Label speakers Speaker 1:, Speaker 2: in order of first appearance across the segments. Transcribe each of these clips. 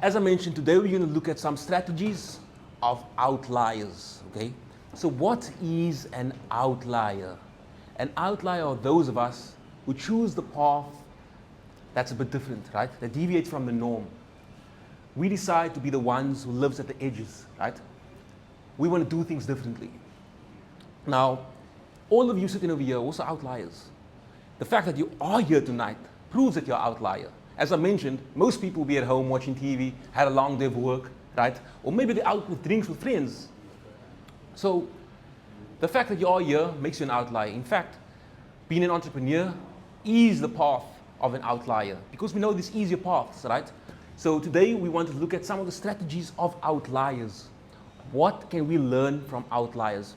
Speaker 1: as I mentioned, today we're going to look at some strategies of outliers, okay? So what is an outlier? An outlier are those of us who choose the path that's a bit different, right? That deviates from the norm. We decide to be the ones who lives at the edges, right? We want to do things differently. Now, all of you sitting over here are also outliers. The fact that you are here tonight proves that you're an outlier. As I mentioned, most people will be at home watching TV, had a long day of work, right? Or maybe they're out with drinks with friends. So the fact that you are here makes you an outlier. In fact, being an entrepreneur is the path of an outlier because we know these easier paths, right? So today we want to look at some of the strategies of outliers. What can we learn from outliers?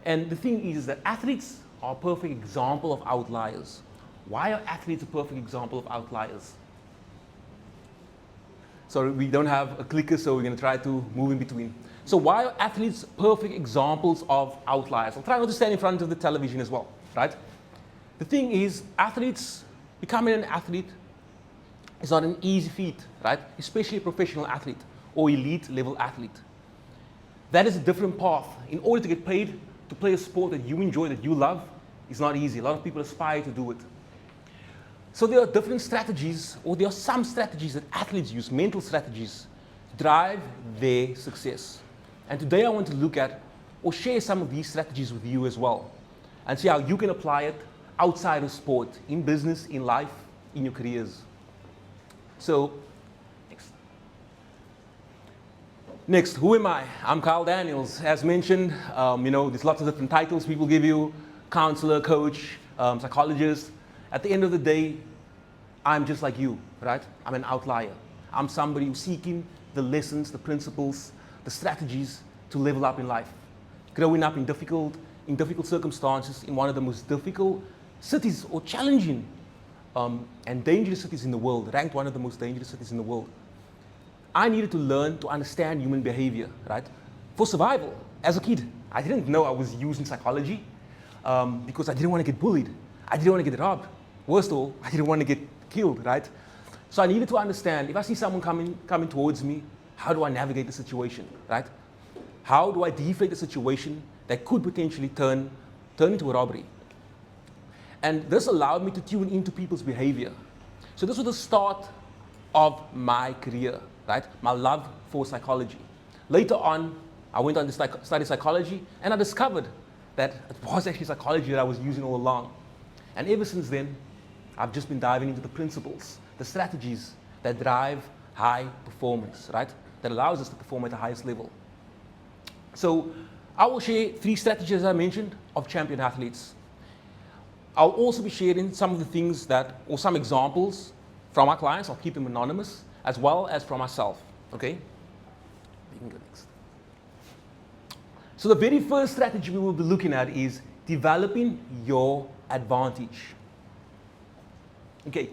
Speaker 1: And the thing is that athletes are a perfect example of outliers. Why are athletes a perfect example of outliers? Sorry, we don't have a clicker, so we're going to try to move in between. So why are athletes perfect examples of outliers? I'll try not to stand in front of the television as well, right? The thing is, becoming an athlete is not an easy feat, right? Especially a professional athlete or elite level athlete. That is a different path. In order to get paid to play a sport that you enjoy, that you love, is not easy. A lot of people aspire to do it. So there are different strategies, or there are some strategies that athletes use, mental strategies, to drive their success. And today I want to look at or share some of these strategies with you as well and see how you can apply it outside of sport, in business, in life, in your careers. So, next, who am I? I'm Kyle Daniels. As mentioned, there's lots of different titles people give you: counselor, coach, psychologist. At the end of the day, I'm just like you, right? I'm an outlier. I'm somebody who's seeking the lessons, the principles, the strategies to level up in life. Growing up in difficult circumstances in one of the most difficult cities or challenging and dangerous cities in the world, ranked one of the most dangerous cities in the world. I needed to learn to understand human behavior, right? For survival. As a kid, I didn't know I was using psychology because I didn't want to get bullied. I didn't want to get robbed. Worst of all, I didn't want to get killed, right? So I needed to understand, if I see someone coming towards me, how do I navigate the situation, right? How do I deflate the situation that could potentially turn into a robbery? And this allowed me to tune into people's behavior. So this was the start of my career, right? My love for psychology. Later on, I went on to study psychology, and I discovered that it was actually psychology that I was using all along. And ever since then, I've just been diving into the principles, the strategies that drive high performance, right? That allows us to perform at the highest level. So I will share 3 strategies, as I mentioned, of champion athletes. I'll also be sharing some of the things or some examples from our clients. I'll keep them anonymous, as well as from myself, okay? You can go next. So the very first strategy we will be looking at is developing your advantage. Okay,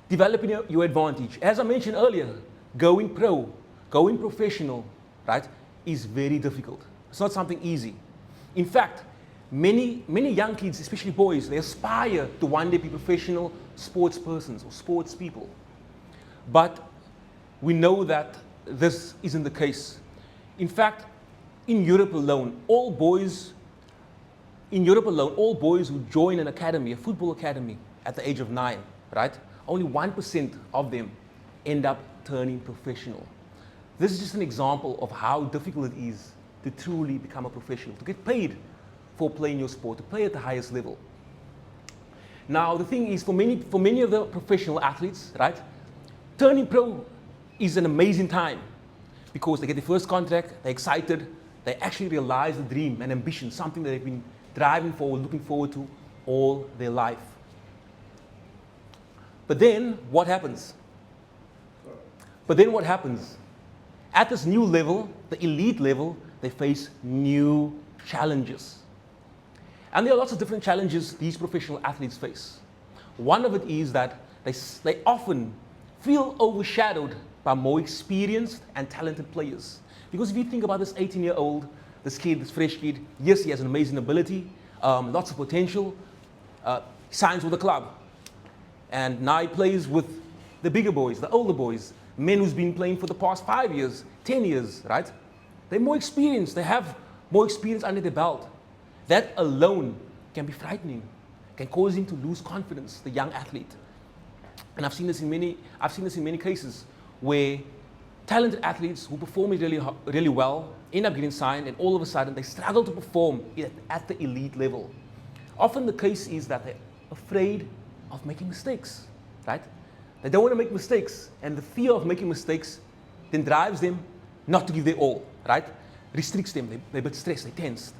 Speaker 1: developing your advantage. As I mentioned earlier, going pro, going professional, right, is very difficult. It's not something easy. In fact, many young kids, especially boys, they aspire to one day be professional sports persons or sports people. But we know that this isn't the case. In fact, in Europe alone, all boys who join an academy, a football academy, at the age of 9, right? Only 1% of them end up turning professional. This is just an example of how difficult it is to truly become a professional, to get paid for playing your sport, to play at the highest level. Now, the thing is, for many of the professional athletes, right, turning pro is an amazing time because they get their first contract, they're excited, they actually realize the dream and ambition, something that they've been driving forward, looking forward to all their life. But then what happens? At this new level, the elite level, they face new challenges. And there are lots of different challenges these professional athletes face. One of it is that they often feel overshadowed by more experienced and talented players. Because if you think about this 18-year-old, this fresh kid, yes, he has an amazing ability, lots of potential, signs with the club. And now he plays with the bigger boys, the older boys, men who's been playing for the past 5 years, 10 years, right? They're more experienced. They have more experience under their belt. That alone can be frightening, can cause him to lose confidence, the young athlete. And I've seen this in many cases where talented athletes who perform really well end up getting signed, and all of a sudden they struggle to perform at the elite level. Often the case is that they're afraid of making mistakes, right? They don't want to make mistakes, and the fear of making mistakes then drives them not to give their all, right? Restricts them, they're a bit stressed, they're tensed.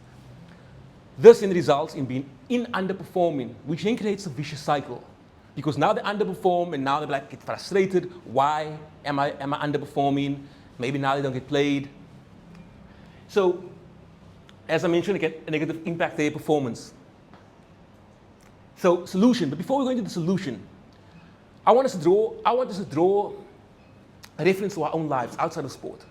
Speaker 1: This then results in underperforming, which then creates a vicious cycle. Because now they underperform, and now they get frustrated. Why am I underperforming? Maybe now they don't get played. So, as I mentioned, it can a negative impact their performance. So, solution. But before we go into the solution, I want us to draw a reference to our own lives outside of sport.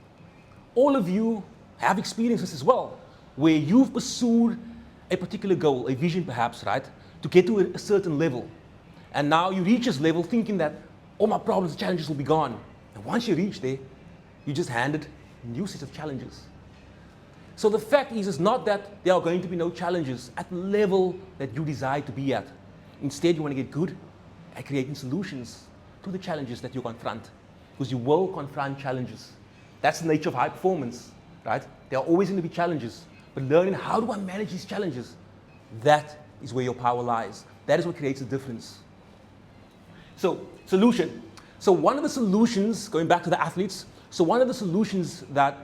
Speaker 1: All of you have experiences as well, where you've pursued a particular goal, a vision perhaps, right, to get to a certain level. And now you reach this level thinking that all my problems and challenges will be gone. And once you reach there, you just handed a new set of challenges. So the fact is not that there are going to be no challenges at the level that you desire to be at. Instead, you want to get good at creating solutions to the challenges that you confront. Because you will confront challenges. That's the nature of high performance, right? There are always going to be challenges. But learning how do I manage these challenges, that is where your power lies. That is what creates a difference. So, solution. So one of the solutions, going back to the athletes, so one of the solutions that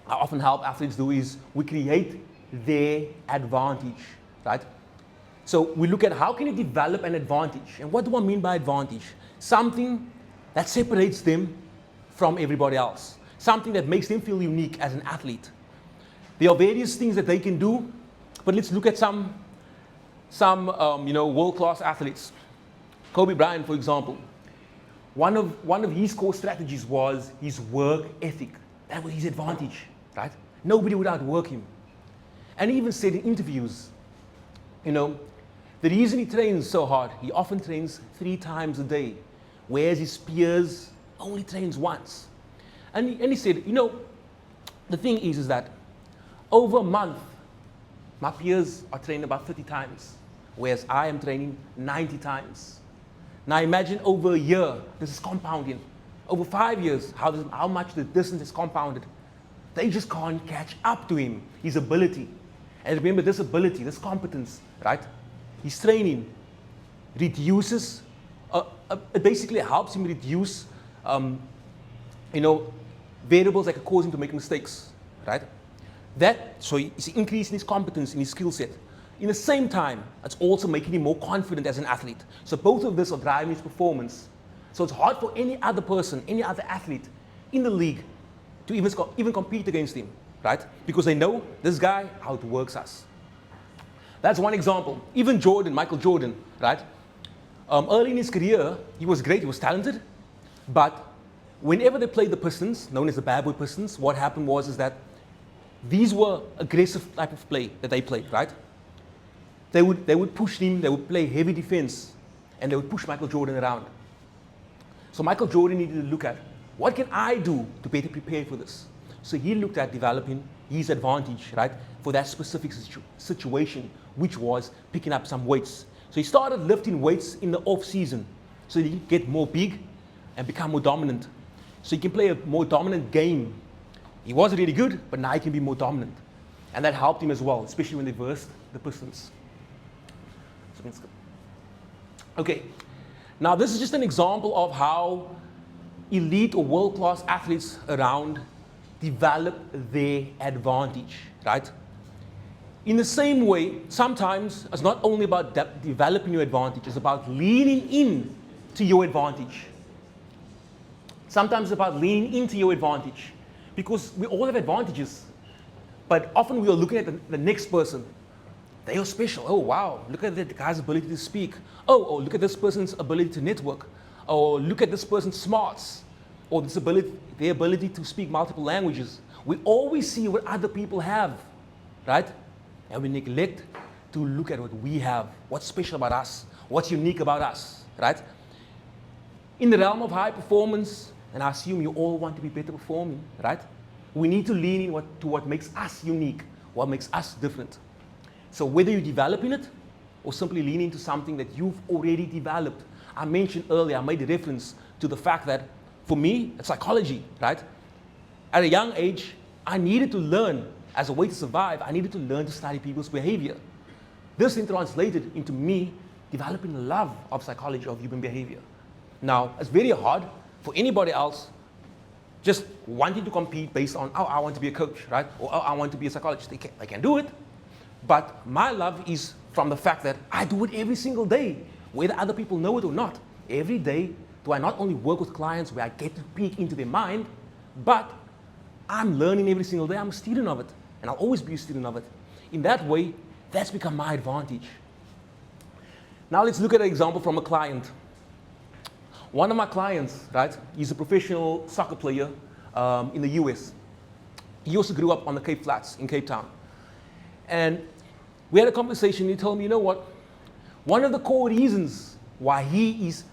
Speaker 1: I often help athletes do is we create their advantage, right? So we look at how can you develop an advantage. And what do I mean by advantage? Something that separates them from everybody else. Something that makes them feel unique as an athlete. There are various things that they can do, but let's look at some world-class athletes. Kobe Bryant, for example, one of his core strategies was his work ethic. That was his advantage, right? Nobody would outwork him. And he even said in interviews, the reason he trains so hard, he often trains 3 times a day, whereas his peers only trains once. And he said, the thing is that over a month, my peers are training about 30 times, whereas I am training 90 times. Now imagine over a year, this is compounding. Over 5 years, how much the distance is compounded. They just can't catch up to him, his ability. And remember, this ability, this competence, right? His training reduces, it basically helps him reduce, variables that can cause him to make mistakes, right? So he's increasing his competence in his skill set. In the same time, it's also making him more confident as an athlete. So both of this are driving his performance. So it's hard for any other person, any other athlete in the league to even compete against him, right? Because they know this guy outworks us. That's one example. Even Michael Jordan, right? Early in his career, he was great, he was talented, but whenever they played the Pistons, known as the Bad Boy Pistons, what happened was that these were aggressive type of play that they played, right? They would push him, they would play heavy defense, and they would push Michael Jordan around. So Michael Jordan needed to look at, what can I do to better prepare for this? So he looked at developing his advantage, right, for that specific situation, which was picking up some weights. So he started lifting weights in the off season, so he could get more big and become more dominant. So he can play a more dominant game. He was really good, but now he can be more dominant. And that helped him as well, especially when they versed the Pistons. So let's go. Okay, now this is just an example of how elite or world-class athletes around develop their advantage, right? In the same way, sometimes it's not only about developing your advantage, it's about leaning in to your advantage. Sometimes it's about leaning into your advantage, because we all have advantages, but often we are looking at the next person. They are special. Oh, wow, look at that guy's ability to speak. Oh, look at this person's ability to network. Or look at this person's smarts. Or their ability to speak multiple languages. We always see what other people have, right? And we neglect to look at what we have, what's special about us, what's unique about us, right? In the realm of high performance and I assume you all want to be better performing, right? We need to lean in to what makes us unique, what makes us different. So whether you're developing it or simply lean into something that you've already developed. I mentioned earlier, I made a reference to the fact that for me, it's psychology, right? At a young age, I needed to learn, as a way to survive, I needed to learn to study people's behavior. This then translated into me developing a love of psychology of human behavior. Now, it's very hard for anybody else just wanting to compete based on, oh, I want to be a coach, right? Or, oh, I want to be a psychologist. They can do it. But my love is from the fact that I do it every single day, whether other people know it or not. Every day, do I not only work with clients where I get to peek into their mind, but I'm learning every single day. I'm a student of it, and I'll always be a student of it. In that way, that's become my advantage. Now let's look at an example from a client. One of my clients, right, he's a professional soccer player in the US. He also grew up on the Cape Flats in Cape Town. And we had a conversation. He told me, you know what? One of the core reasons why he is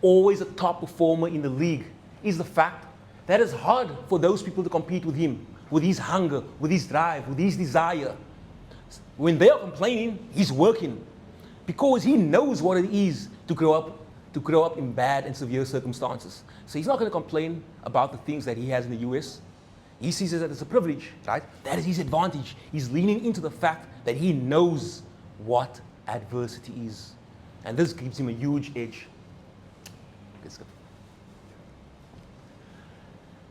Speaker 1: always a top performer in the league is the fact that it's hard for those people to compete with him, with his hunger, with his drive, with his desire. When they are complaining, he's working because he knows what it is to grow up in bad and severe circumstances. So he's not going to complain about the things that he has in the US. He sees it as a privilege, right? That is his advantage. He's leaning into the fact that he knows what adversity is. And this gives him a huge edge. Let's go.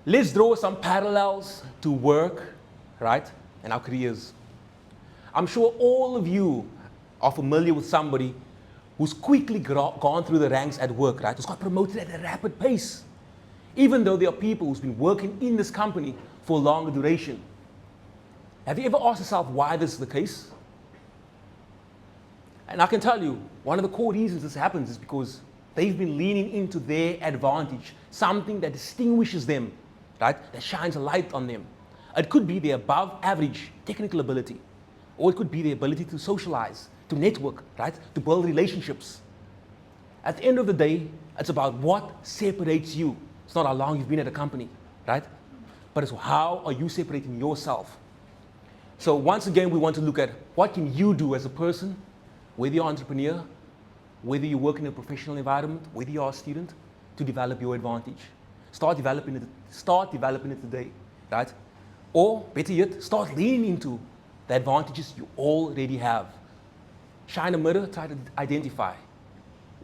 Speaker 1: Let's draw some parallels to work, right, and our careers. I'm sure all of you are familiar with somebody who's quickly gone through the ranks at work, right? Who's got promoted at a rapid pace, even though there are people who's been working in this company for a longer duration. Have you ever asked yourself why this is the case? And I can tell you, one of the core reasons this happens is because they've been leaning into their advantage, something that distinguishes them, right? That shines a light on them. It could be their above average technical ability, or it could be the ability to socialize, to network, right? To build relationships. At the end of the day, it's about what separates you. It's not how long you've been at a company, right? But it's how are you separating yourself. So once again, we want to look at what can you do as a person, whether you're an entrepreneur, whether you work in a professional environment, whether you're a student, to develop your advantage. Start developing it today, right? Or better yet, start leaning into the advantages you already have. Shine a mirror, try to identify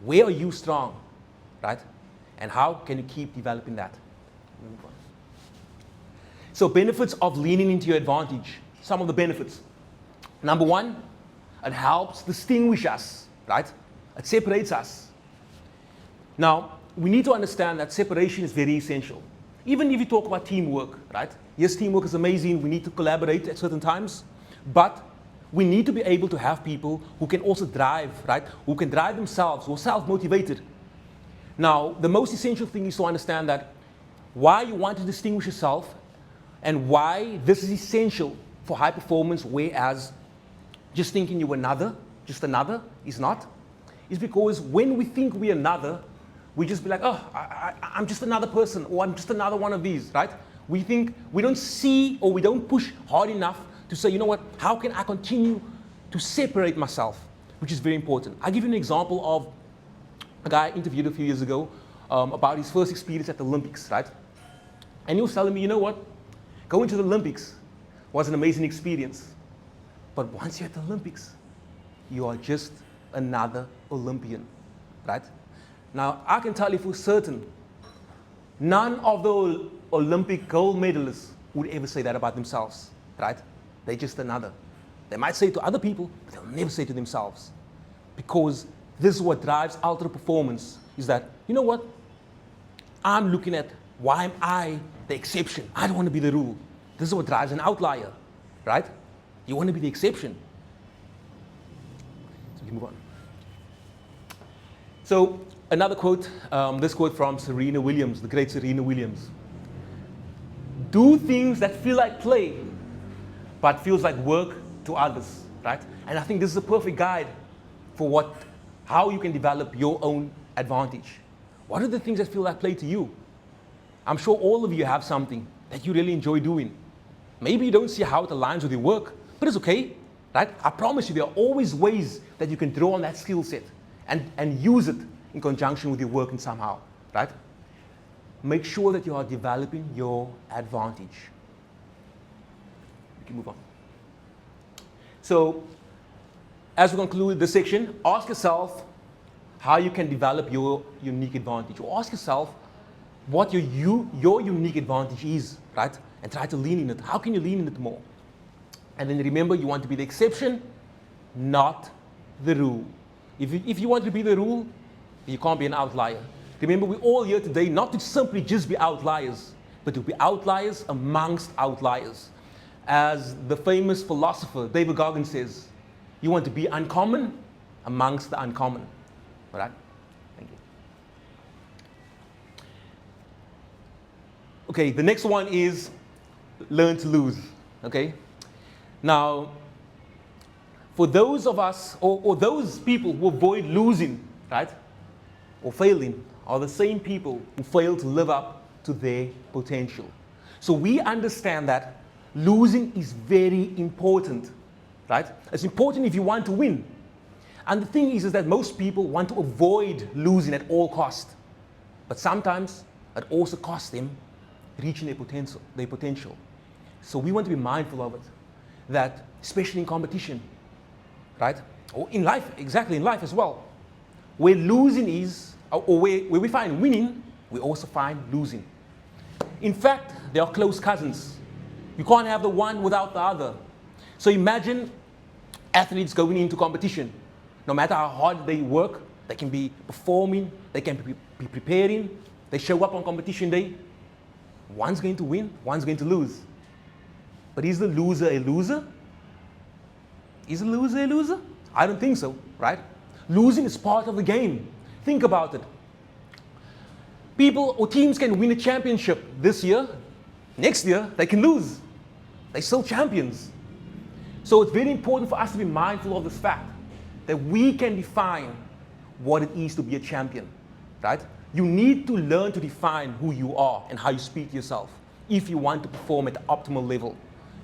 Speaker 1: where are you strong, right? And how can you keep developing that? So benefits of leaning into your advantage. Some of the benefits. Number one, it helps distinguish us, right? It separates us. Now, we need to understand that separation is very essential. Even if you talk about teamwork, right? Yes, teamwork is amazing. We need to collaborate at certain times. But we need to be able to have people who can also drive, right? Who can drive themselves, who are self-motivated. Now, the most essential thing is to understand that why you want to distinguish yourself and why this is essential for high performance, whereas just thinking you're just another, is not, is because when we think we're another, we just be like, oh, I'm just another person, or I'm just another one of these, right? We think, we don't see or we don't push hard enough to say, you know what, how can I continue to separate myself, which is very important. I'll give you an example of a guy I interviewed a few years ago about his first experience at the Olympics, right? And he was telling me, you know what, going to the Olympics was an amazing experience. But once you're at the Olympics, you are just another Olympian, right? Now, I can tell you for certain, none of the Olympic gold medalists would ever say that about themselves, right? They're just another. They might say it to other people, but they'll never say it to themselves. Because this is what drives ultra performance, is that, you know what? I'm looking at why am I the exception? I don't want to be the rule. This is what drives an outlier, right? You want to be the exception. So we can move on. So another quote, this quote from Serena Williams, the great Serena Williams. Do things that feel like play, but feels like work to others, right? And I think this is a perfect guide for how you can develop your own advantage. What are the things that feel like play to you? I'm sure all of you have something that you really enjoy doing. Maybe you don't see how it aligns with your work, but it's okay, right? I promise you there are always ways that you can draw on that skill set and use it in conjunction with your work and somehow, right? Make sure that you are developing your advantage. We can move on. So, as we conclude this section, ask yourself how you can develop your unique advantage. Or ask yourself what your unique advantage is, right? And try to lean in it. How can you lean in it more? And then remember, you want to be the exception, not the rule. If you want to be the rule, you can't be an outlier. Remember, we're all here today not to simply just be outliers, but to be outliers amongst outliers. As the famous philosopher David Goggins says, you want to be uncommon amongst the uncommon. All right? Thank you. Okay, the next one is learn to lose. Okay? Now, for those of us, or those people who avoid losing, right, or failing, are the same people who fail to live up to their potential. So we understand that losing is very important, right? It's important if you want to win. And the thing is that most people want to avoid losing at all costs. But sometimes it also costs them reaching their potential. So we want to be mindful of it. That, especially in competition, right? Or in life, exactly in life as well. Where losing is, or where we find winning, we also find losing. In fact, they are close cousins. You can't have the one without the other. So imagine athletes going into competition. No matter how hard they work, they can be performing, they can be preparing, they show up on competition day. One's going to win, one's going to lose. But is the loser a loser? Is the loser a loser? I don't think so, right? Losing is part of the game. Think about it. People or teams can win a championship this year. Next year, they can lose. They're still champions. So it's very important for us to be mindful of this fact that we can define what it is to be a champion, right? You need to learn to define who you are and how you speak to yourself if you want to perform at the optimal level.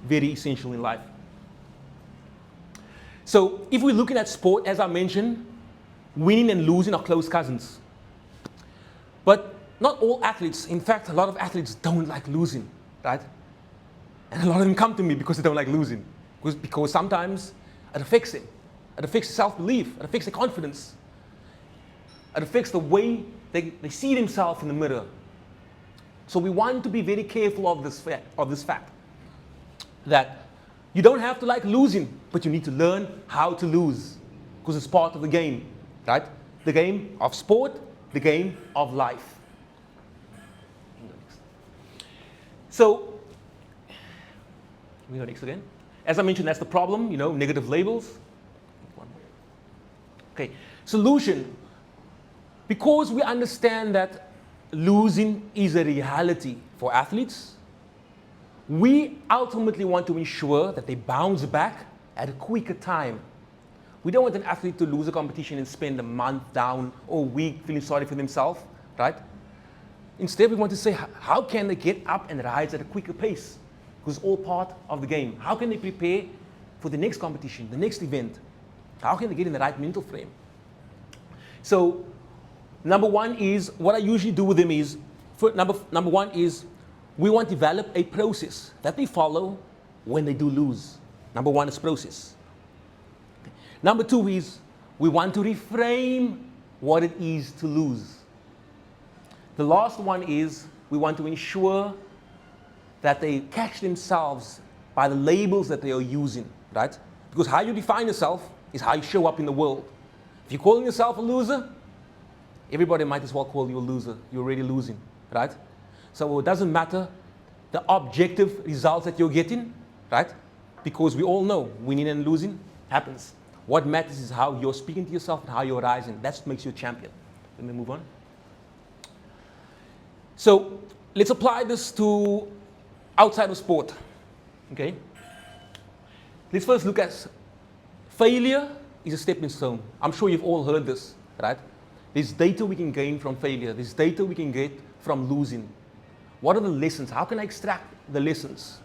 Speaker 1: Very essential in life. So if we're looking at sport, as I mentioned, winning and losing are close cousins. But not all athletes, in fact, a lot of athletes don't like losing, right? And a lot of them come to me because they don't like losing. Because sometimes it affects them. It affects self-belief. It affects their confidence. It affects the way they see themselves in the mirror. So we want to be very careful of this fact. That you don't have to like losing, but you need to learn how to lose. Because it's part of the game, right? The game of sport, the game of life. So, we go next again. As I mentioned, that's the problem, negative labels. Okay, solution. Because we understand that losing is a reality for athletes, we ultimately want to ensure that they bounce back at a quicker time. We don't want an athlete to lose a competition and spend a month down or a week feeling sorry for themselves, right? Instead, we want to say, how can they get up and rise at a quicker pace? Because it's all part of the game. How can they prepare for the next competition, the next event? How can they get in the right mental frame? So, number one is, what I usually do with them is, number one is, we want to develop a process that they follow when they do lose. Number one is process. Number two is, we want to reframe what it is to lose. The last one is, we want to ensure that they catch themselves by the labels that they are using, right? Because how you define yourself is how you show up in the world. If you're calling yourself a loser, everybody might as well call you a loser. You're already losing, right? So it doesn't matter the objective results that you're getting, right? Because we all know winning and losing happens. What matters is how you're speaking to yourself and how you're rising. That's what makes you a champion. Let me move on. So let's apply this to outside of sport, okay? Let's first look at failure is a stepping stone. I'm sure you've all heard this, right? There's data we can gain from failure. There's data we can get from losing. What are the lessons? How can I extract the lessons?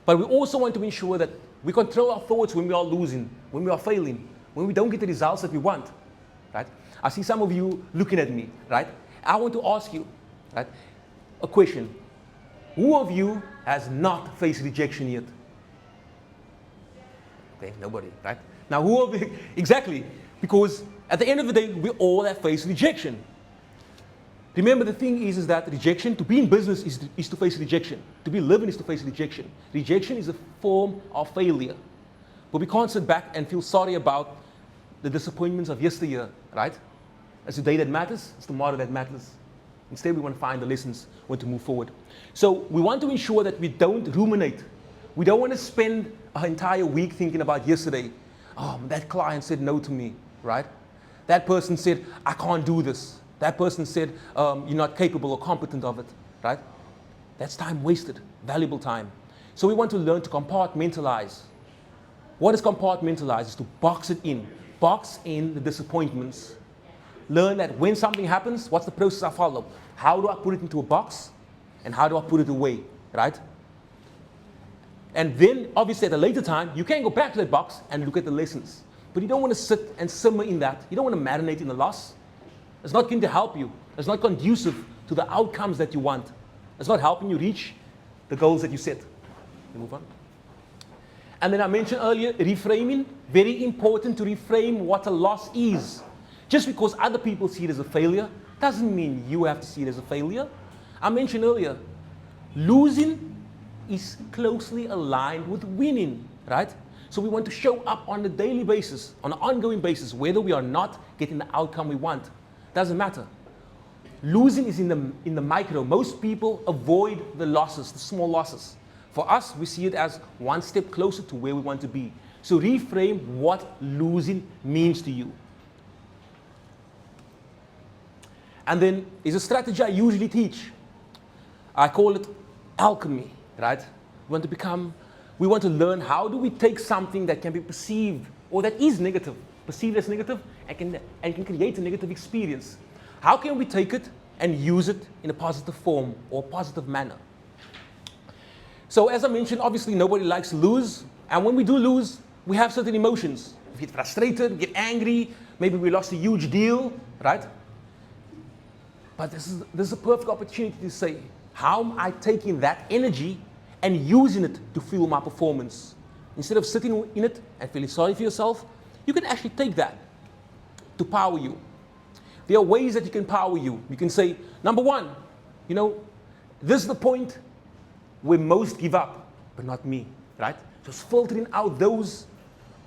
Speaker 1: But we also want to ensure that we control our thoughts when we are losing, when we are failing, when we don't get the results that we want, right? I see some of you looking at me, right? I want to ask you, right, a question. Who of you has not faced rejection yet? Okay, nobody, right? Now, who of you, exactly, because at the end of the day, we all have faced rejection. Remember, the thing is that rejection, to be in business is to face rejection. To be living is to face rejection. Rejection is a form of failure. But we can't sit back and feel sorry about the disappointments of yesteryear, right? It's the day that matters, it's tomorrow that matters. Instead, we want to find the lessons when to move forward. So we want to ensure that we don't ruminate. We don't want to spend our entire week thinking about yesterday. Oh, that client said no to me, right? That person said, I can't do this. That person said, you're not capable or competent of it, right? That's time wasted, valuable time. So we want to learn to compartmentalize. What is compartmentalize? Is to box it in. Box in the disappointments. Learn that when something happens, what's the process I follow? How do I put it into a box? And how do I put it away, right? And then, obviously, at a later time, you can go back to that box and look at the lessons. But you don't want to sit and simmer in that. You don't want to marinate in the loss. It's not going to help you. It's not conducive to the outcomes that you want. It's not helping you reach the goals that you set. You move on. And then I mentioned earlier, reframing. Very important to reframe what a loss is. Just because other people see it as a failure doesn't mean you have to see it as a failure. I mentioned earlier, losing is closely aligned with winning, right? So we want to show up on a daily basis, on an ongoing basis, whether we are not getting the outcome we want. Doesn't matter. Losing is in the micro. Most people avoid the losses, the small losses. For us, we see it as one step closer to where we want to be. So reframe what losing means to you. And then is a strategy I usually teach. I call it alchemy, right? We want to learn how do we take something that can be perceived or that is negative, perceived as negative, and can create a negative experience. How can we take it and use it in a positive form or positive manner? So as I mentioned, obviously nobody likes to lose. And when we do lose, we have certain emotions. We get frustrated, we get angry, maybe we lost a huge deal, right? But this is a perfect opportunity to say, how am I taking that energy and using it to fuel my performance? Instead of sitting in it and feeling sorry for yourself, you can actually take that to power you. There are ways that you can power you. You can say, number one, this is the point where most give up, but not me, right? Just filtering out those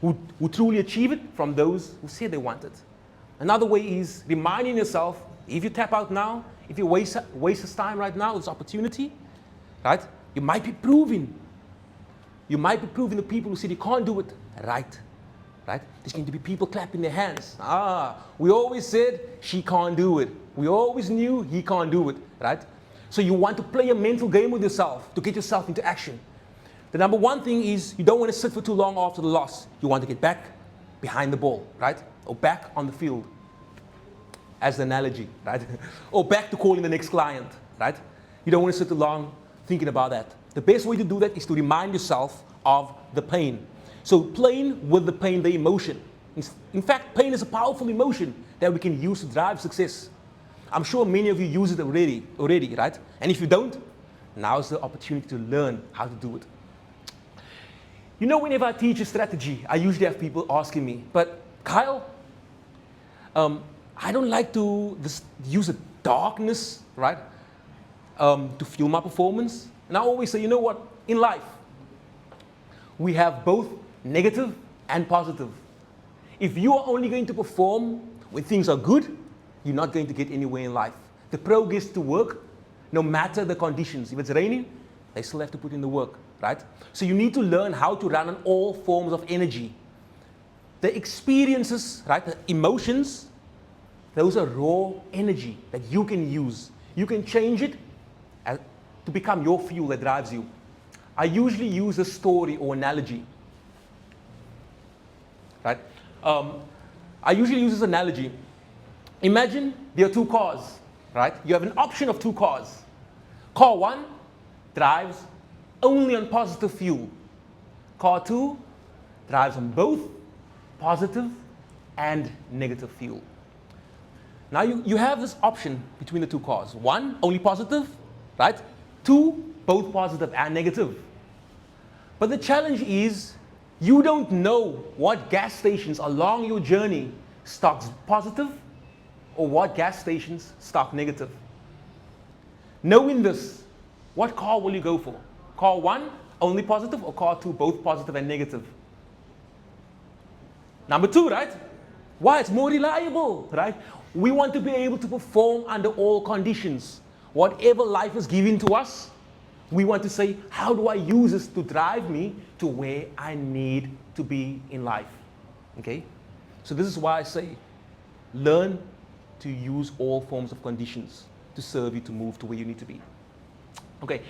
Speaker 1: who truly achieve it from those who say they want it. Another way is reminding yourself, if you tap out now, if you waste this time right now, this opportunity, right? You might be proving the people who said you can't do it right. There's going to be people clapping their hands. We always said she can't do it. We always knew he can't do it, right? So you want to play a mental game with yourself to get yourself into action. The number one thing is you don't want to sit for too long after the loss. You want to get back behind the ball, right? Or back on the field, as the analogy, right? Or back to calling the next client, right? You don't want to sit too long thinking about that. The best way to do that is to remind yourself of the pain. So playing with the pain, the emotion. In fact, pain is a powerful emotion that we can use to drive success. I'm sure many of you use it already, right? And if you don't, now's the opportunity to learn how to do it. Whenever I teach a strategy, I usually have people asking me, but Kyle, I don't like to use the darkness, right, to fuel my performance. And I always say, you know what? In life, we have both negative and positive. If you are only going to perform when things are good, you're not going to get anywhere in life. The pro gets to work no matter the conditions. If it's raining, they still have to put in the work, right? So you need to learn how to run on all forms of energy. The experiences, right, the emotions, those are raw energy that you can use. You can change it to become your fuel that drives you. I usually use a story or analogy, right? I usually use this analogy. Imagine there are two cars, right? You have an option of two cars. Car 1 drives only on positive fuel. Car 2 drives on both positive and negative fuel. Now you have this option between the two cars. 1, only positive, right? 2, both positive and negative. But the challenge is you don't know what gas stations along your journey stocks positive or what gas stations stock negative. Knowing this, what car will you go for? Car 1, only positive, or car 2, both positive and negative? Number 2, right? Why? It's more reliable, right? We want to be able to perform under all conditions. Whatever life is giving to us, we want to say, how do I use this to drive me to where I need to be in life? Okay? So this is why I say, learn to use all forms of conditions to serve you to move to where you need to be. Okay.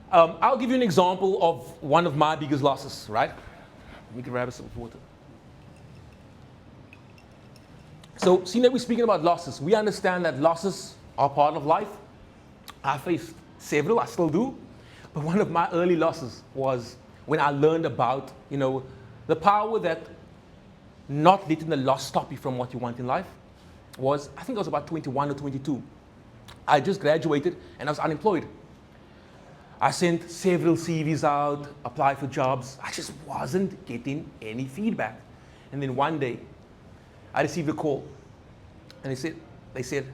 Speaker 1: I'll give you an example of one of my biggest losses, right? Let me grab a sip of water. So, seeing that we're speaking about losses, we understand that losses are part of life. I faced several, I still do. But one of my early losses was when I learned about, the power that not letting the loss stop you from what you want in life was, I think I was about 21 or 22. I just graduated and I was unemployed. I sent several CVs out, applied for jobs. I just wasn't getting any feedback. And then one day, I received a call. And they said,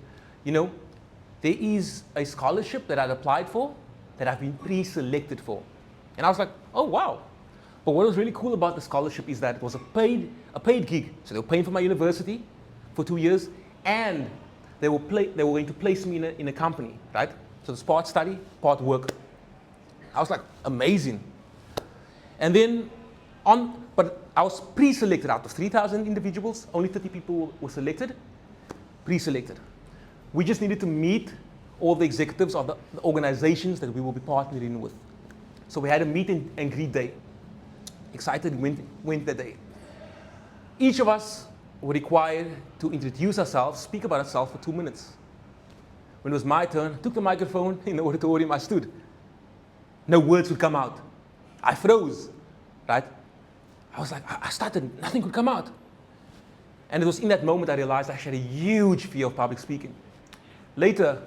Speaker 1: there is a scholarship that I'd applied for that I've been pre-selected for. And I was like, oh, wow. But what was really cool about the scholarship is that it was a paid gig. So they were paying for my university for 2 years, and they were going to place me in a company, right? So it's part study, part work. I was like, amazing. And then, but I was pre-selected out of 3,000 individuals, only 30 people were selected, pre-selected. We just needed to meet all the executives of the organizations that we will be partnering with. So we had a meet and greet day. Excited, went that day. Each of us were required to introduce ourselves, speak about ourselves for 2 minutes. When it was my turn, I took the microphone in the auditorium, I stood. No words would come out. I froze, right? I was like, I started, nothing could come out. And it was in that moment I realized I had a huge fear of public speaking. Later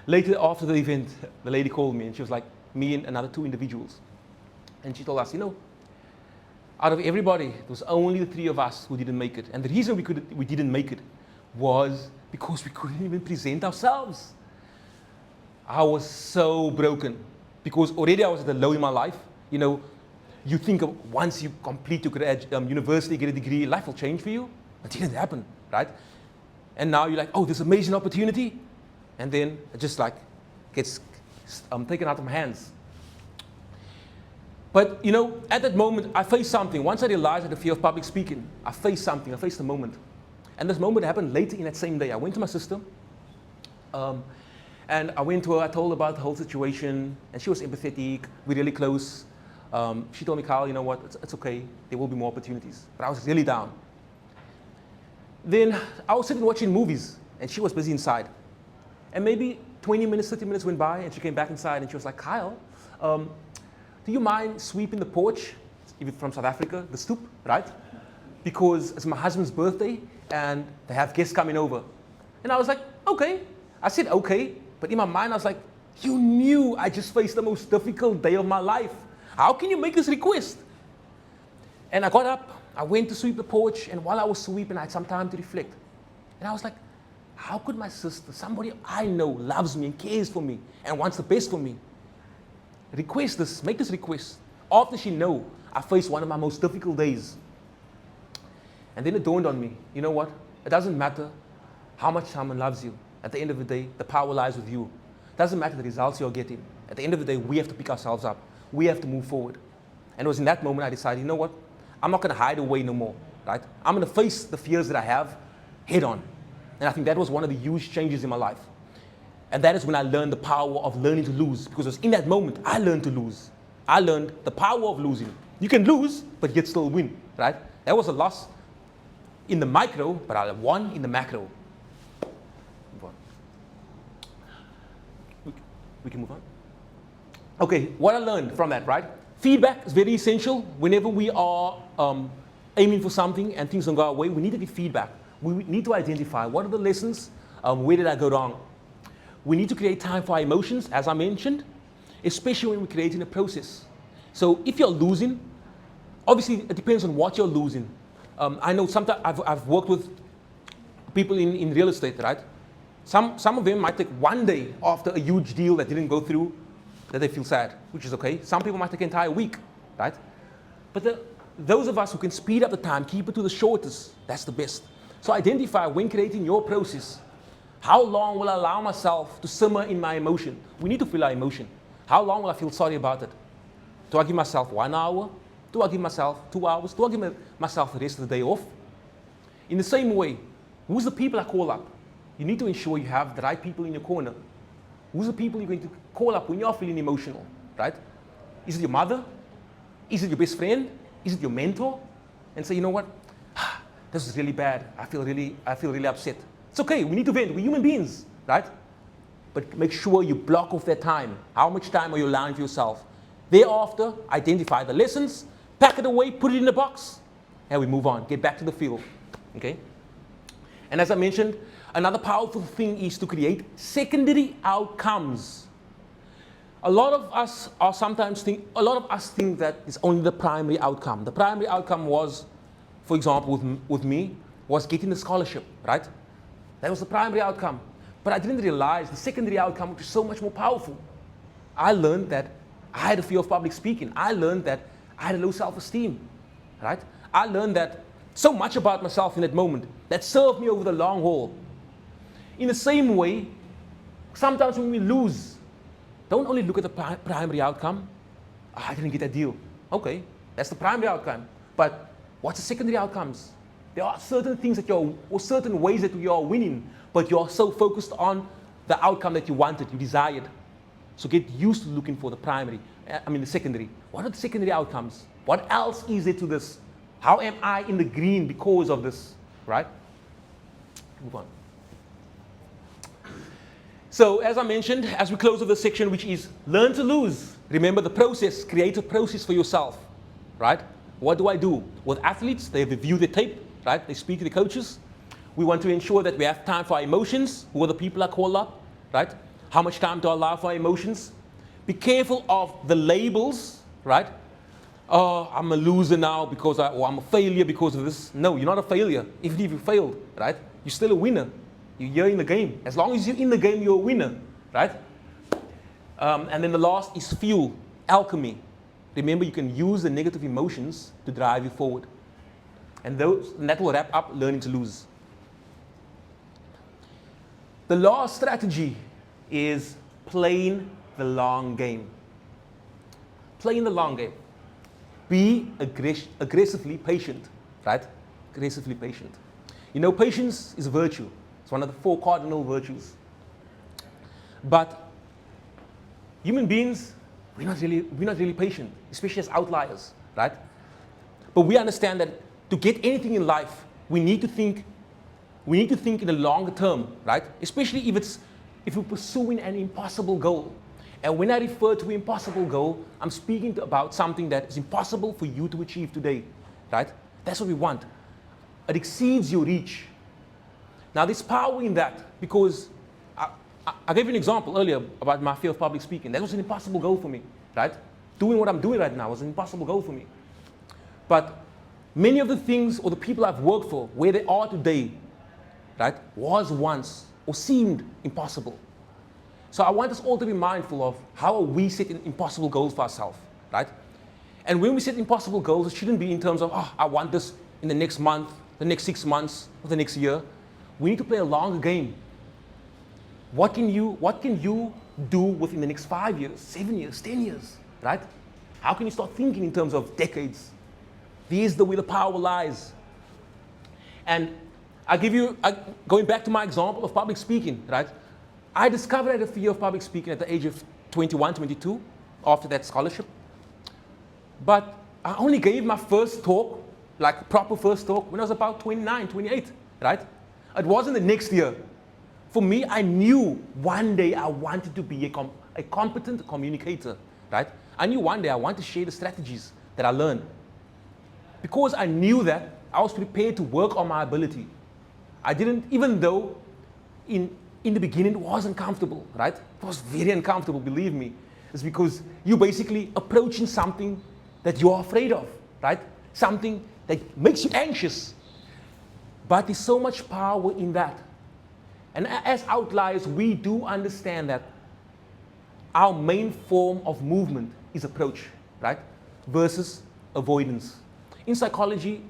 Speaker 1: after the event, the lady called me and she was like, me and another 2 individuals. And she told us, out of everybody, there was only the 3 of us who didn't make it. And the reason we didn't make it was because we couldn't even present ourselves. I was so broken because already I was at a low in my life. You think of once you complete your university, get a degree, life will change for you. It didn't happen, right? And now you're like, oh, this amazing opportunity. And then it just gets taken out of my hands. But, at that moment, I faced something. Once I realized I had a fear of public speaking, I faced something. I faced a moment. And this moment happened later in that same day. I went to my sister. And I went to her. I told her about the whole situation. And she was empathetic. We're really close. She told me, Kyle, you know what? It's okay. There will be more opportunities. But I was really down. Then I was sitting watching movies. And she was busy inside. And maybe 20 minutes, 30 minutes went by. And she came back inside. And she was like, Kyle, do you mind sweeping the porch, even from South Africa, the stoep, right? Because it's my husband's birthday and they have guests coming over. And I was like, okay. I said, okay. But in my mind, I was like, you knew I just faced the most difficult day of my life. How can you make this request? And I got up, I went to sweep the porch, and while I was sweeping, I had some time to reflect. And I was like, how could my sister, somebody I know, loves me and cares for me and wants the best for me, request this, make this request, after she know I faced one of my most difficult days? And then it dawned on me, you know what? It doesn't matter how much someone loves you. At the end of the day, the power lies with you. It doesn't matter the results you're getting. At the end of the day, we have to pick ourselves up. We have to move forward. And it was in that moment I decided, you know what? I'm not going to hide away no more, right? I'm going to face the fears that I have head on. And I think that was one of the huge changes in my life. And that is when I learned the power of learning to lose. Because it was in that moment I learned to lose. I learned the power of losing. You can lose, but yet still win, right? That was a loss in the micro, but I won in the macro. We can move on. Okay, what I learned from that, right? Feedback is very essential. Whenever we are aiming for something and things don't go our way, we need to get feedback. We need to identify what are the lessons, where did I go wrong? We need to create time for our emotions, as I mentioned, especially when we're creating a process. So if you're losing, obviously it depends on what you're losing. I know sometimes I've worked with people in real estate, right? Some of them might take one day after a huge deal that didn't go through that they feel sad, which is okay. Some people might take an entire week, right? But those of us who can speed up the time, keep it to the shortest, that's the best. So identify when creating your process, how long will I allow myself to simmer in my emotion? We need to feel our emotion. How long will I feel sorry about it? Do I give myself 1 hour? Do I give myself 2 hours? Do I give myself the rest of the day off? In the same way, who's the people I call up? You need to ensure you have the right people in your corner. Who's the people you're going to call up when you're feeling emotional, right? Is it your mother? Is it your best friend? Is it your mentor? And say, you know what? This is really bad. I feel really upset. It's okay, we need to vent. We're human beings, right? But make sure you block off that time. How much time are you allowing for yourself? Thereafter, identify the lessons, pack it away, put it in a box, and we move on. Get back to the field, okay? And as I mentioned, another powerful thing is to create secondary outcomes. A lot of us think that it's only the primary outcome. The primary outcome was, for example, with me, was getting the scholarship, right? That was the primary outcome. But I didn't realize the secondary outcome, which is so much more powerful. I learned that I had a fear of public speaking. I learned that I had a low self-esteem, right? I learned that so much about myself in that moment that served me over the long haul. In the same way, sometimes when we lose, don't only look at the primary outcome. Oh, I didn't get that deal. Okay, that's the primary outcome. But what's the secondary outcomes? There are certain things or certain ways that you are winning, but you're so focused on the outcome that you wanted, you desired. So get used to looking for the secondary. What are the secondary outcomes? What else is there to this? How am I in the green because of this, right? Move on. So as I mentioned, as we close off this section, which is learn to lose. Remember the process, create a process for yourself, right? What do I do? With athletes, they review the tape, right? They speak to the coaches. We want to ensure that we have time for our emotions. Who are the people I call up, right? How much time do I allow for our emotions? Be careful of the labels, right? Oh, I'm a loser now because or I'm a failure because of this. No, you're not a failure. Even if you failed, right? You're still a winner. You're in the game. As long as you're in the game, you're a winner, right? And then the last is fuel, alchemy. Remember, you can use the negative emotions to drive you forward. And that will wrap up learning to lose. The last strategy is playing the long game. Playing the long game. Be aggressively patient, right? Aggressively patient. You know, patience is a virtue. It's one of the 4 cardinal virtues. But human beings, we're not really patient, especially as outliers, right? But we understand that to get anything in life, we need to think in the longer term, right? Especially if we're pursuing an impossible goal. And when I refer to impossible goal, I'm speaking about something that is impossible for you to achieve today, right? That's what we want. It exceeds your reach. Now there's power in that because I gave you an example earlier about my fear of public speaking. That was an impossible goal for me, right? Doing what I'm doing right now was an impossible goal for me. But many of the things or the people I've worked for, where they are today, right, was once or seemed impossible. So I want us all to be mindful of how are we setting impossible goals for ourselves, right? And when we set impossible goals, it shouldn't be in terms of, I want this in the next month, the next 6 months, or the next year. We need to play a longer game. What can you do within the next 5 years, 7 years, 10 years, right? How can you start thinking in terms of decades? There's where the power lies. And going back to my example of public speaking, right? I discovered I had a fear of public speaking at the age of 21, 22, after that scholarship. But I only gave my first talk, like proper first talk, when I was about 29, 28, right? It wasn't the next year. For me, I knew one day I wanted to be a competent communicator, right? I knew one day I want to share the strategies that I learned. Because I knew that, I was prepared to work on my ability. I didn't, even though in the beginning it wasn't comfortable, right? It was very uncomfortable, believe me. It's because you're basically approaching something that you're afraid of, right? Something that makes you anxious. But there's so much power in that. And as outliers, we do understand that our main form of movement is approach, right? Versus avoidance. In psychology,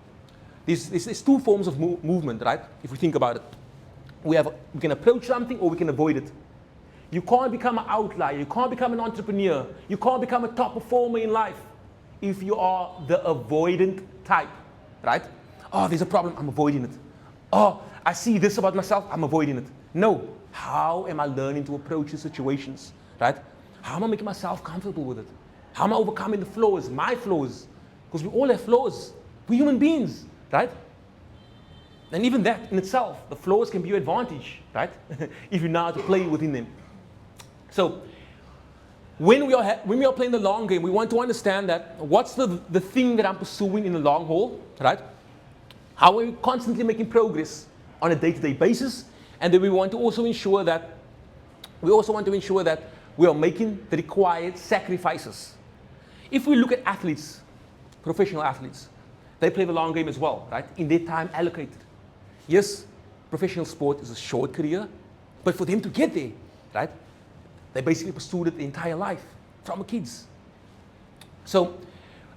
Speaker 1: there's two forms of movement, right? If we think about it. We can approach something or we can avoid it. You can't become an outlier. You can't become an entrepreneur. You can't become a top performer in life if you are the avoidant type, right? Oh, there's a problem, I'm avoiding it. Oh, I see this about myself, I'm avoiding it. No. How am I learning to approach the situations, right? How am I making myself comfortable with it? How am I overcoming the flaws, my flaws? Because we all have flaws. We're human beings, right? And even that in itself, the flaws can be your advantage, right? If you know how to play within them. So, when we are playing the long game, we want to understand that what's the thing that I'm pursuing in the long haul, right? How are we constantly making progress on a day-to-day basis? And then we want to also ensure that we are making the required sacrifices. If we look at athletes, professional athletes, they play the long game as well, right? In their time allocated. Yes, professional sport is a short career, but for them to get there, right? They basically pursued it the entire life, from kids. So,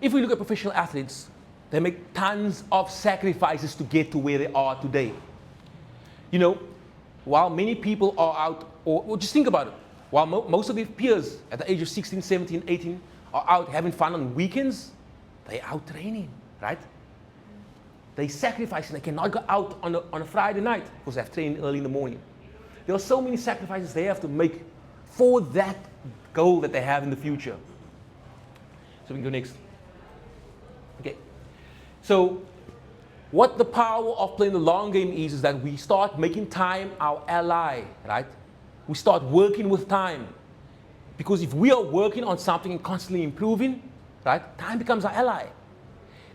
Speaker 1: if we look at professional athletes, they make tons of sacrifices to get to where they are today. You know, while many people are out, or just think about it, while most of their peers at the age of 16, 17, 18 are out having fun on weekends, they're out training, right? They sacrifice and they cannot go out on a Friday night because they have training early in the morning. There are so many sacrifices they have to make for that goal that they have in the future. So we can go next. Okay. So what the power of playing the long game is that we start making time our ally, right? We start working with time. Because if we are working on something and constantly improving, right, time becomes our ally.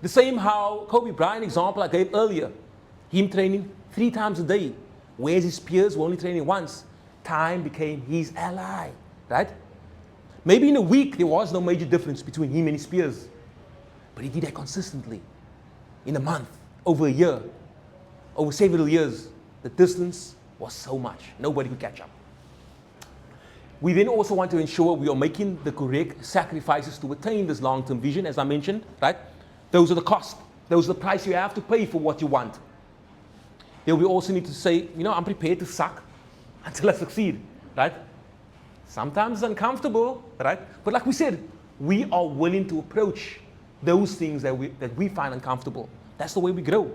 Speaker 1: The same how Kobe Bryant example I gave earlier, him training 3 times a day, whereas his peers were only training once. Time became his ally, right? Maybe in a week there was no major difference between him and his peers, but he did that consistently. In a month, over a year, over several years, the distance was so much, nobody could catch up. We then also want to ensure we are making the correct sacrifices to attain this long-term vision, as I mentioned, right? Those are the costs. Those are the price you have to pay for what you want. Then we also need to say, you know, I'm prepared to suck until I succeed, right? Sometimes it's uncomfortable, right? But like we said, we are willing to approach those things that we find uncomfortable. That's the way we grow.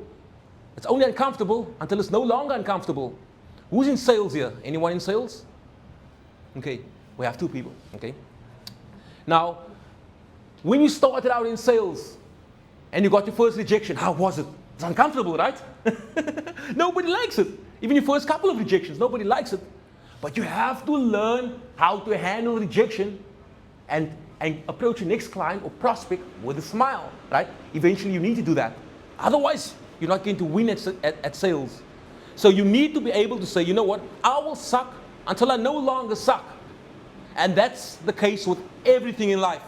Speaker 1: It's only uncomfortable until it's no longer uncomfortable. Who's in sales here? Anyone in sales? Okay, we have 2 people, okay? Now, when you started out in sales and you got your first rejection, how was it? It's uncomfortable, right? Nobody likes it. Even your first couple of rejections, nobody likes it. But you have to learn how to handle rejection and approach your next client or prospect with a smile, right? Eventually you need to do that. Otherwise, you're not going to win at sales. So you need to be able to say, you know what, I will suck until I no longer suck. And that's the case with everything in life,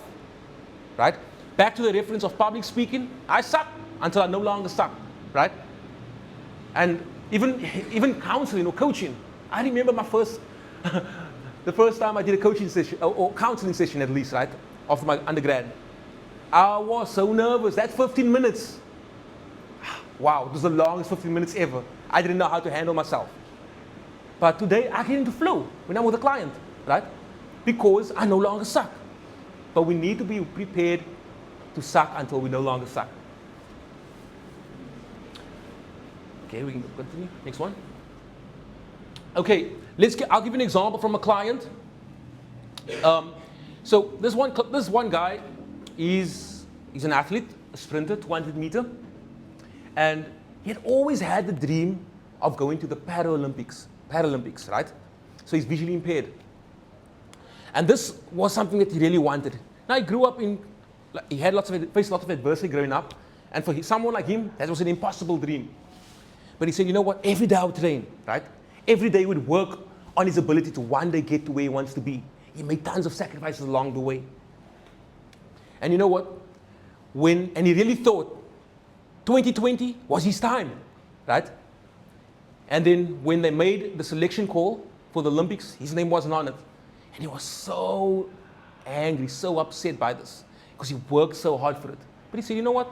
Speaker 1: right? Back to the reference of public speaking, I suck until I no longer suck, right? And even counseling or coaching. I remember the first time I did a coaching session, or counseling session at least, right? After my undergrad. I was so nervous. That 15 minutes. Wow, it was the longest 15 minutes ever. I didn't know how to handle myself. But today, I get into flow when I'm with a client, right? Because I no longer suck. But we need to be prepared to suck until we no longer suck. Okay, we can continue. Next one. Okay, I'll give you an example from a client. So this one guy is an athlete, a sprinter, 200 meter, and he had always had the dream of going to the Paralympics, right? So he's visually impaired. And this was something that he really wanted. Now he grew up he had faced lots of adversity growing up. And for someone like him, that was an impossible dream. But he said, you know what, every day I would train, right? Every day he would work on his ability to one day get to where he wants to be. He made tons of sacrifices along the way. And you know what? And he really thought 2020 was his time, right? And then when they made the selection call for the Olympics, his name wasn't on it. And he was so angry, so upset by this, because he worked so hard for it. But he said, you know what?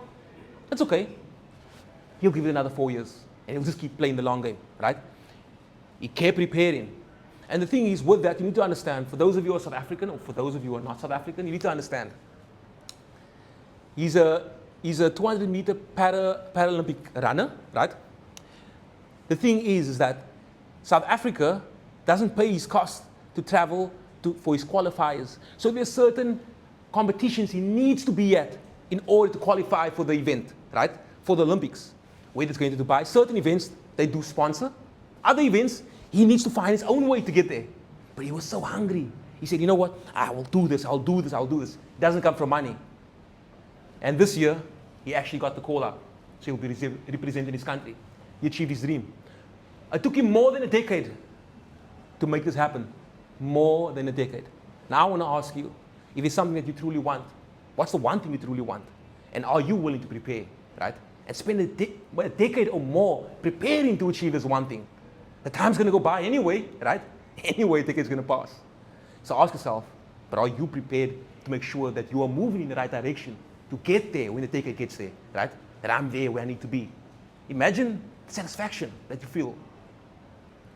Speaker 1: It's okay. He'll give it another 4 years, and he'll just keep playing the long game, right? He kept preparing. And the thing is, with that, you need to understand, for those of you who are South African, or for those of you who are not South African, you need to understand. He's a 200-meter Paralympic runner, right? The thing is that South Africa doesn't pay his cost to travel for his qualifiers. So there's certain competitions he needs to be at in order to qualify for the event, right? For the Olympics. Whether it's going to Dubai, certain events they do sponsor. Other events, he needs to find his own way to get there. But he was so hungry. He said, you know what? I will do this, I'll do this, I'll do this. It doesn't come from money. And this year, he actually got the call up. So he'll be representing his country. He achieved his dream. It took him more than a decade to make this happen. More than a decade. Now I want to ask you, if it's something that you truly want, what's the one thing you truly want? And are you willing to prepare, right? And spend a decade or more preparing to achieve this one thing. The time's going to go by anyway, right? Anyway, the decade's going to pass. So ask yourself, but are you prepared to make sure that you are moving in the right direction to get there when the decade gets there, right? That I'm there where I need to be. Imagine the satisfaction that you feel.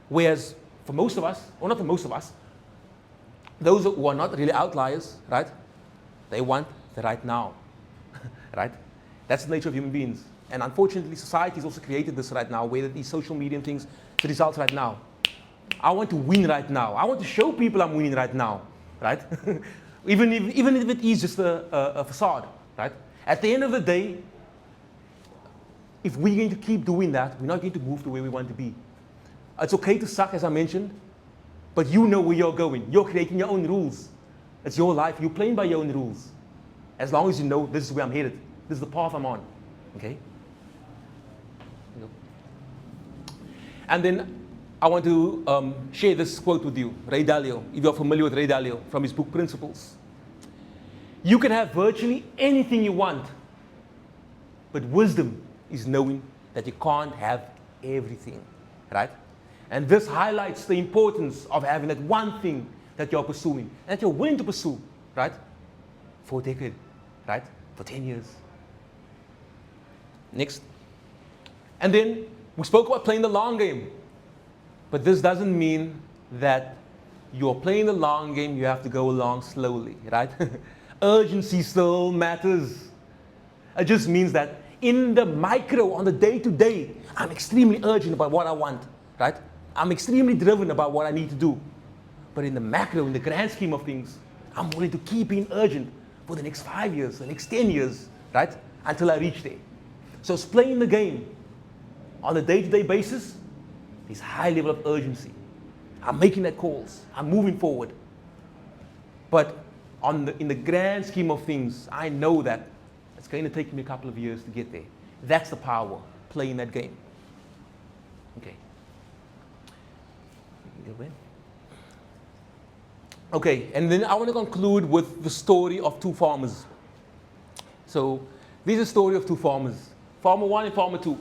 Speaker 1: Whereas for most of us, or not for most of us, those who are not really outliers, right? They want the right now, right? That's the nature of human beings. And unfortunately, society has also created this right now, where these social media things, the results right now. I want to win right now. I want to show people I'm winning right now, right? even if it is just a facade, right? At the end of the day, if we're going to keep doing that, we're not going to move to where we want to be. It's okay to suck, as I mentioned, but you know where you're going. You're creating your own rules. It's your life. You're playing by your own rules. As long as you know this is where I'm headed. This is the path I'm on. Okay? And then I want to share this quote with you. Ray Dalio, if you're familiar with Ray Dalio, from his book Principles. You can have virtually anything you want, but wisdom is knowing that you can't have everything, right? And this highlights the importance of having that one thing that you're pursuing, and that you're willing to pursue, right? For a decade, right? For 10 years. Next. And then we spoke about playing the long game. But this doesn't mean that you're playing the long game, you have to go along slowly, right? Urgency still matters. It just means that in the micro, on the day-to-day, I'm extremely urgent about what I want, right? I'm extremely driven about what I need to do. But in the macro, in the grand scheme of things, I'm willing to keep being urgent for the next 5 years, the next 10 years, right? Until I reach there. So it's playing the game on a day-to-day basis, this high level of urgency. I'm making that calls. I'm moving forward. But in the grand scheme of things, I know that it's going to take me a couple of years to get there. That's the power, playing that game. Okay. Okay, and then I want to conclude with the story of two farmers. So, this is a story of two farmers. Farmer 1 and Farmer 2.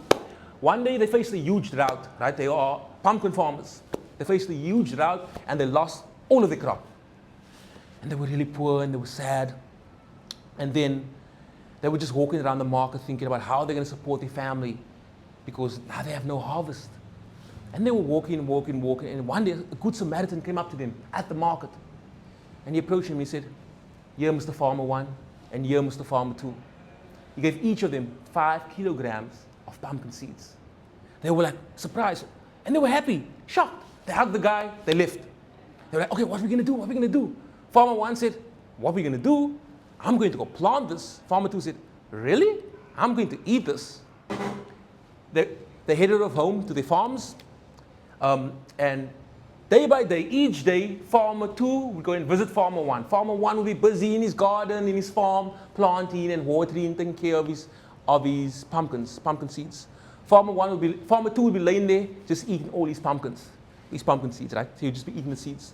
Speaker 1: One day they faced a huge drought, right? They are pumpkin farmers. They faced a huge drought and they lost all of their crop. And they were really poor and they were sad. And then they were just walking around the market thinking about how they're going to support their family because now they have no harvest. And they were walking, and one day a good Samaritan came up to them at the market. And he approached him and he said, "Here, Mr. Farmer 1, and here, Mr. Farmer 2. He gave each of them 5 kilograms of pumpkin seeds. They were like surprised, and they were happy, shocked. They hugged the guy, they left. They were like, okay, what are we going to do? What are we going to do? Farmer 1 said, what are we going to do? I'm going to go plant this. Farmer 2 said, really? I'm going to eat this. They headed off home to their farms, and Day by day, each day, farmer 2 would go and visit farmer 1. Farmer 1 would be busy in his garden, in his farm, planting and watering, taking care of his pumpkin seeds. Farmer 2 would be laying there, just eating all these pumpkin seeds, right? So he'd just be eating the seeds.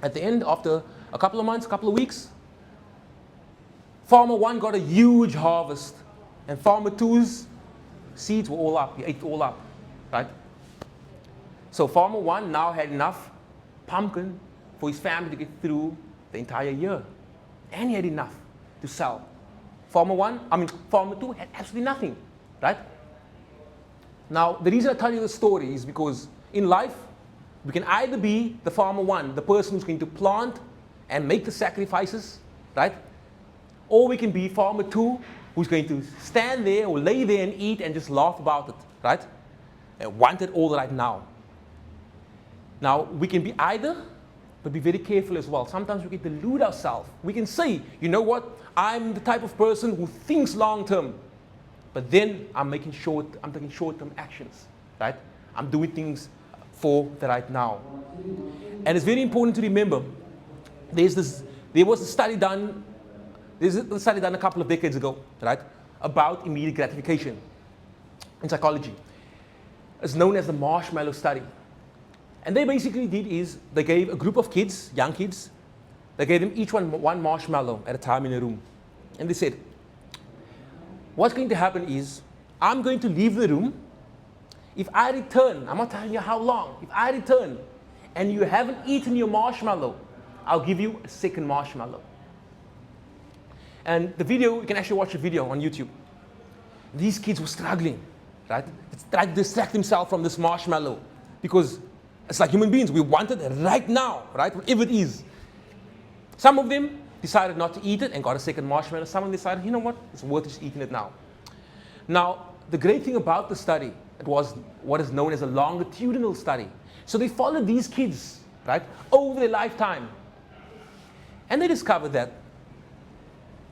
Speaker 1: At the end, after a couple of months, a couple of weeks, farmer 1 got a huge harvest, and farmer 2's seeds were all up. He ate it all up, right? So farmer 1 now had enough pumpkin for his family to get through the entire year. And he had enough to sell. Farmer 2 had absolutely nothing, right? Now, the reason I tell you the story is because in life, we can either be the farmer 1, the person who's going to plant and make the sacrifices, right? Or we can be farmer 2, who's going to stand there or lay there and eat and just laugh about it, right? And want it all right now. Now, we can be either, but be very careful as well. Sometimes we can delude ourselves. We can say, you know what, I'm the type of person who thinks long term, but then I'm taking short-term actions, right? I'm doing things for the right now. And it's very important to remember, there was a study done a couple of decades ago, right, about immediate gratification in psychology. It's known as the marshmallow study. And they basically did is they gave a group of kids, young kids, they gave them each one marshmallow at a time in a room. And they said, what's going to happen is, I'm going to leave the room. If I return, I'm not telling you how long, if I return and you haven't eaten your marshmallow, I'll give you a second marshmallow. And the video, you can actually watch a video on YouTube. These kids were struggling, right? Trying to distract themselves from this marshmallow because it's like human beings, we want it right now, right? Whatever it is. Some of them decided not to eat it and got a second marshmallow. Some of them decided, you know what, it's worth just eating it now. Now, the great thing about the study, it was what is known as a longitudinal study. So they followed these kids, right, over their lifetime. And they discovered that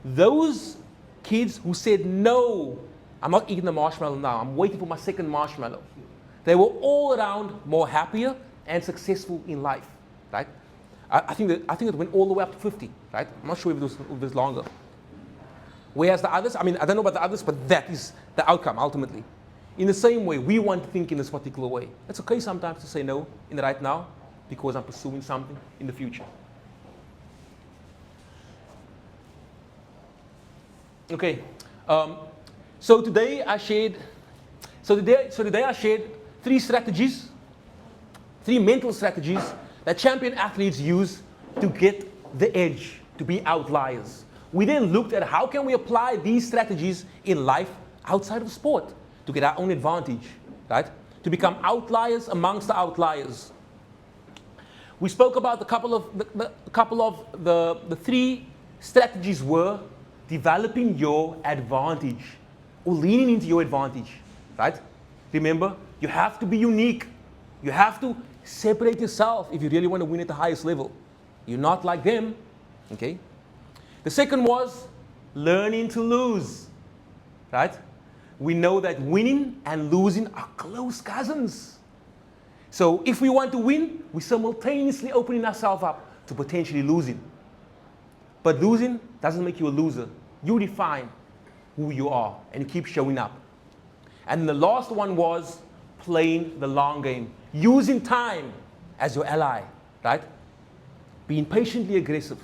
Speaker 1: those kids who said, no, I'm not eating the marshmallow now, I'm waiting for my second marshmallow, they were all around more happier and successful in life, right? I think it went all the way up to 50, right? I'm not sure if it was longer. Whereas the others, I don't know about the others, but that is the outcome ultimately. In the same way, we want to think in this particular way. It's okay sometimes to say no in the right now because I'm pursuing something in the future. Okay, so today I shared three mental strategies that champion athletes use to get the edge, to be outliers. We then looked at how can we apply these strategies in life outside of sport to get our own advantage, right? To become outliers amongst the outliers. We spoke about the three strategies were developing your advantage or leaning into your advantage, right? Remember, you have to be unique. You have to separate yourself if you really want to win at the highest level. You're not like them, okay? The second was learning to lose, right? We know that winning and losing are close cousins. So if we want to win, we're simultaneously opening ourselves up to potentially losing. But losing doesn't make you a loser. You define who you are and you keep showing up. And the last one was playing the long game, using time as your ally, right? Being patiently aggressive.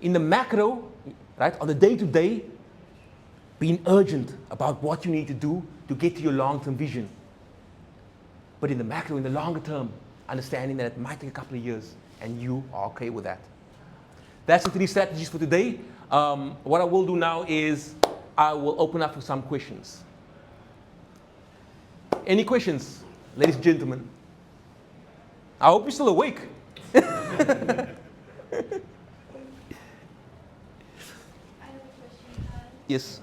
Speaker 1: In the macro, right, on the day-to-day, being urgent about what you need to do to get to your long-term vision. But in the macro, in the longer term, understanding that it might take a couple of years and you are okay with that. That's the three strategies for today. What I will do now is I will open up for some questions. Any questions, ladies and gentlemen? I hope you're still awake.
Speaker 2: I have a question.
Speaker 1: Yes.